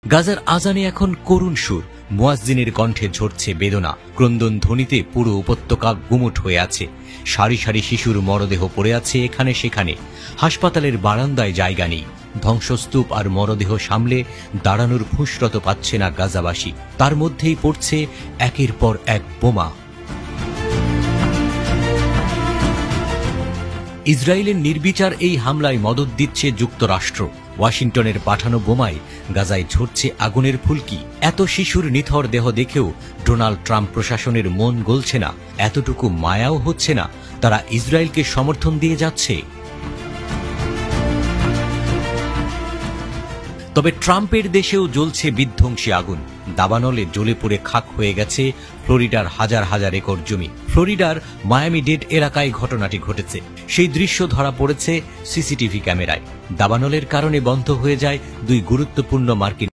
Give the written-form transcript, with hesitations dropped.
গাজার আজানে এখন করুণ সুর, মুয়াজ্জিনের কণ্ঠে ঝরছে বেদনা, ক্রন্দন ধ্বনিতে পুরো উপত্যকা গুমুট হয়ে আছে। সারি সারি শিশুর মরদেহ পড়ে আছে এখানে সেখানে, হাসপাতালের বারান্দায় জায়গা নেই। ধ্বংসস্তূপ আর মরদেহ সামলে দাঁড়ানোর ফুঁসরত পাচ্ছে না গাজাবাসী, তার মধ্যেই পড়ছে একের পর এক বোমা। ইসরায়েলের নির্বিচার এই হামলায় মদদ দিচ্ছে যুক্তরাষ্ট্র। ওয়াশিংটনের পাঠানো বোমায় গাজায় ঝরছে আগুনের ফুলকি। এত শিশুর নিথর দেহ দেখেও ডোনাল্ড ট্রাম্প প্রশাসনের মন গলছে না, এতটুকু মায়াও হচ্ছে না তারা ইসরায়েলকে সমর্থন দিয়ে যাচ্ছে। তবে ট্রাম্পের দেশেও জ্বলছে বিধ্বংসী আগুন। দাবানলে জ্বলে পুড়ে খাক হয়ে গেছে ফ্লোরিডার হাজার হাজার একর জমি। ফ্লোরিডার মায়ামি ডেড এলাকায় ঘটনাটি ঘটেছে। সেই দৃশ্য ধরা পড়েছে সিসিটিভি ক্যামেরায়। দাবানলের কারণে বন্ধ হয়ে যায় দুই গুরুত্বপূর্ণ মার্কিন